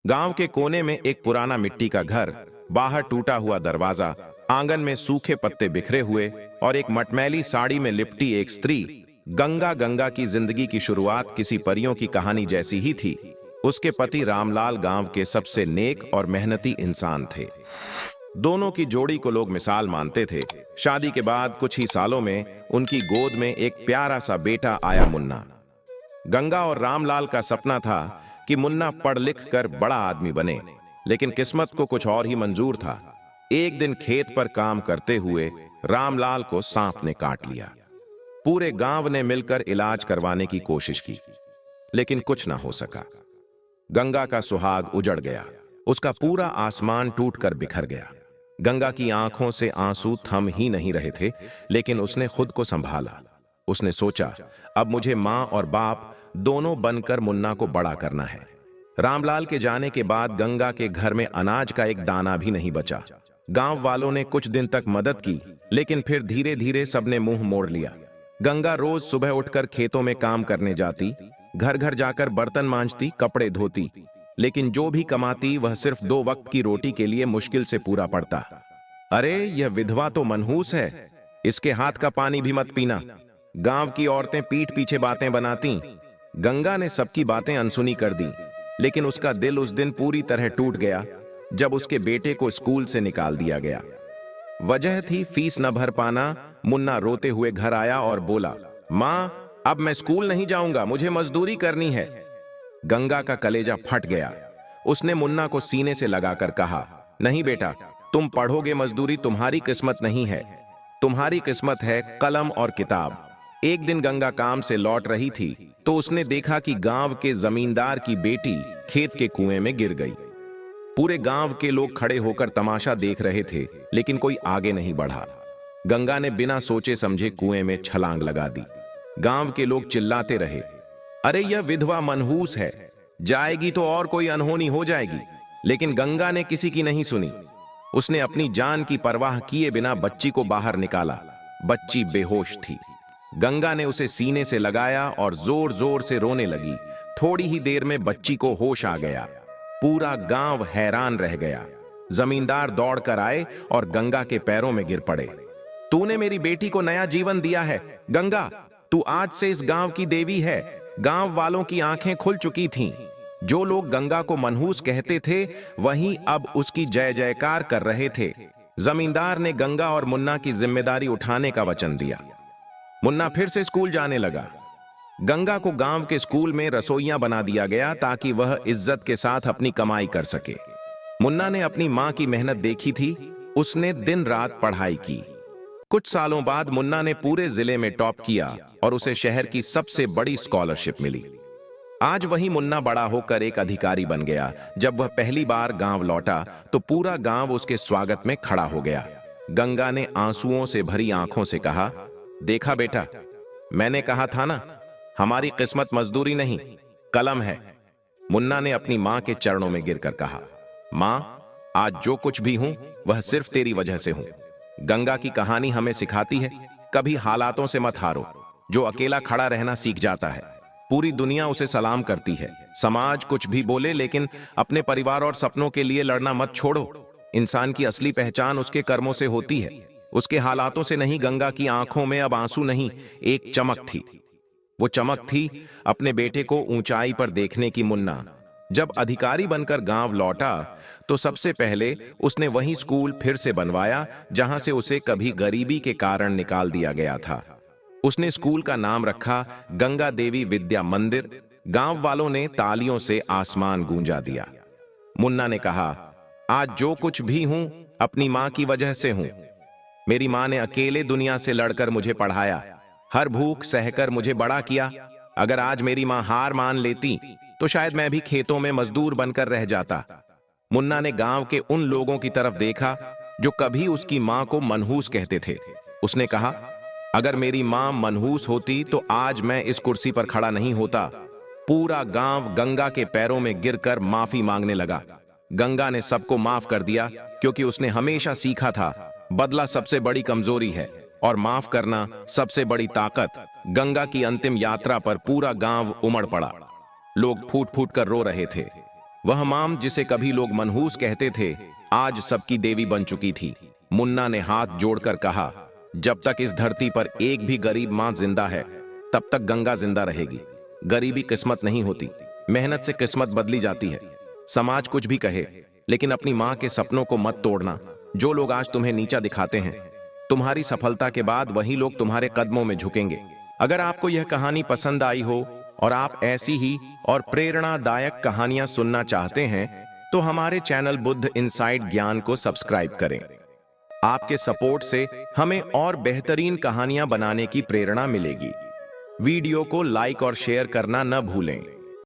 गांव के कोने में एक पुराना मिट्टी का घर, बाहर टूटा हुआ दरवाजा, आंगन में सूखे पत्ते बिखरे हुए और एक मटमैली साड़ी में लिपटी एक स्त्री। गंगा गंगा की जिंदगी की शुरुआत किसी परियों की कहानी जैसी ही थी। उसके पति रामलाल गांव के सबसे नेक और मेहनती इंसान थे। दोनों की जोड़ी को लोग मिसाल मानते थे। शादी के बाद कुछ ही सालों में उनकी गोद में एक प्यारा सा बेटा आया, मुन्ना। गंगा और रामलाल का सपना था कि मुन्ना पढ़ लिख कर बड़ा आदमी बने, लेकिन किस्मत को कुछ और ही मंजूर था। एक दिन खेत पर काम करते हुए रामलाल को सांप ने काट लिया। पूरे गांव ने मिलकर इलाज करवाने की कोशिश की, लेकिन कुछ ना हो सका। गंगा का सुहाग उजड़ गया, उसका पूरा आसमान टूटकर बिखर गया। गंगा की आंखों से आंसू थम ही नहीं रहे थे, लेकिन उसने खुद को संभाला। उसने सोचा, अब मुझे मां और बाप दोनों बनकर मुन्ना को बड़ा करना है। रामलाल के जाने के बाद गंगा के घर में अनाज का एक दाना भी नहीं बचा। गांव वालों ने कुछ दिन तक मदद की, लेकिन फिर धीरे धीरे सबने मुंह मोड़ लिया। गंगा रोज सुबह उठकर खेतों में काम करने जाती, घर घर जाकर बर्तन मांजती, कपड़े धोती, लेकिन जो भी कमाती वह सिर्फ 2 वक्त की रोटी के लिए मुश्किल से पूरा पड़ता। अरे, यह विधवा तो मनहूस है, इसके हाथ का पानी भी मत पीना। गांव की औरतें पीठ पीछे बातें बनाती। गंगा ने सबकी बातें अनसुनी कर दी, लेकिन उसका दिल उस दिन पूरी तरह टूट गया जब उसके बेटे को स्कूल से निकाल दिया गया। वजह थी फीस न भर पाना। मुन्ना रोते हुए घर आया और बोला, मां, अब मैं स्कूल नहीं जाऊंगा, मुझे मजदूरी करनी है। गंगा का कलेजा फट गया। उसने मुन्ना को सीने से लगाकर कहा, नहीं बेटा, तुम पढ़ोगे, मजदूरी तुम्हारी किस्मत नहीं है। तुम्हारी किस्मत है कलम और किताब। एक दिन गंगा काम से लौट रही थी तो उसने देखा कि गांव के जमींदार की बेटी खेत के कुएं में गिर गई। पूरे गांव के लोग खड़े होकर तमाशा देख रहे थे, लेकिन कोई आगे नहीं बढ़ा। गंगा ने बिना सोचे समझे कुएं में छलांग लगा दी। गांव के लोग चिल्लाते रहे, अरे यह विधवा मनहूस है, जाएगी तो और कोई अनहोनी हो जाएगी। लेकिन गंगा ने किसी की नहीं सुनी। उसने अपनी जान की परवाह किए बिना बच्ची को बाहर निकाला। बच्ची बेहोश थी। गंगा ने उसे सीने से लगाया और जोर जोर से रोने लगी। थोड़ी ही देर में बच्ची को होश आ गया। पूरा गांव हैरान रह गया। जमींदार दौड़कर आए और गंगा के पैरों में गिर पड़े। तूने मेरी बेटी को नया जीवन दिया है गंगा, तू आज से इस गांव की देवी है। गांव वालों की आंखें खुल चुकी थीं। जो लोग गंगा को मनहूस कहते थे, वहीं अब उसकी जय जयकार कर रहे थे। जमींदार ने गंगा और मुन्ना की जिम्मेदारी उठाने का वचन दिया। मुन्ना फिर से स्कूल जाने लगा। गंगा को गांव के स्कूल में रसोइयां बना दिया गया ताकि वह इज्जत के साथ अपनी कमाई कर सके। मुन्ना ने अपनी मां की मेहनत देखी थी। उसने दिन रात पढ़ाई की। कुछ सालों बाद मुन्ना ने पूरे जिले में टॉप किया और उसे शहर की सबसे बड़ी स्कॉलरशिप मिली। आज वही मुन्ना बड़ा होकर एक अधिकारी बन गया। जब वह पहली बार गांव लौटा तो पूरा गांव उसके स्वागत में खड़ा हो गया। गंगा ने आंसुओं से भरी आंखों से कहा, देखा बेटा, मैंने कहा था ना, हमारी किस्मत मजदूरी नहीं कलम है। मुन्ना ने अपनी मां के चरणों में गिरकर कहा, मां, आज जो कुछ भी हूं वह सिर्फ तेरी वजह से हूं। गंगा की कहानी हमें सिखाती है, कभी हालातों से मत हारो। जो अकेला खड़ा रहना सीख जाता है, पूरी दुनिया उसे सलाम करती है। समाज कुछ भी बोले, लेकिन अपने परिवार और सपनों के लिए लड़ना मत छोड़ो। इंसान की असली पहचान उसके कर्मों से होती है, उसके हालातों से नहीं। गंगा की आंखों में अब आंसू नहीं, एक चमक थी। वो चमक थी अपने बेटे को ऊंचाई पर देखने की। मुन्ना जब अधिकारी बनकर गांव लौटा तो सबसे पहले उसने वही स्कूल फिर से बनवाया जहां से उसे कभी गरीबी के कारण निकाल दिया गया था। उसने स्कूल का नाम रखा गंगा देवी विद्या मंदिर। गांव वालों ने तालियों से आसमान गूंजा दिया। मुन्ना ने कहा, आज जो कुछ भी हूं अपनी मां की वजह से हूं। मेरी मां ने अकेले दुनिया से लड़कर मुझे पढ़ाया, हर भूख सहकर मुझे बड़ा किया। अगर आज मेरी मां हार मान लेती तो शायद मैं भी खेतों में मजदूर बनकर रह जाता। मुन्ना ने गांव के उन लोगों की तरफ देखा जो कभी उसकी मां को मनहूस कहते थे। उसने कहा, अगर मेरी मां मनहूस होती तो आज मैं इस कुर्सी पर खड़ा नहीं होता। पूरा गांव गंगा के पैरों में गिरकर माफी मांगने लगा। गंगा ने सबको माफ कर दिया, क्योंकि उसने हमेशा सीखा था, बदला सबसे बड़ी कमजोरी है और माफ करना सबसे बड़ी ताकत। गंगा की अंतिम यात्रा पर पूरा गांव उमड़ पड़ा। लोग फूट फूट कर रो रहे थे। वह माम जिसे कभी लोग मनहूस कहते थे, आज सबकी देवी बन चुकी थी। मुन्ना ने हाथ जोड़कर कहा, जब तक इस धरती पर एक भी गरीब मां जिंदा है, तब तक गंगा जिंदा रहेगी। गरीबी किस्मत नहीं होती, मेहनत से किस्मत बदली जाती है। समाज कुछ भी कहे, लेकिन अपनी मां के सपनों को मत तोड़ना। जो लोग आज तुम्हें नीचा दिखाते हैं, तुम्हारी सफलता के बाद वही लोग तुम्हारे कदमों में झुकेंगे। अगर आपको यह कहानी पसंद आई हो और आप ऐसी ही और प्रेरणादायक कहानियां सुनना चाहते हैं, तो हमारे चैनल बुद्ध इनसाइट ज्ञान को सब्सक्राइब करें। आपके सपोर्ट से हमें और बेहतरीन कहानियां बनाने की प्रेरणा मिलेगी। वीडियो को लाइक और शेयर करना न भूलें।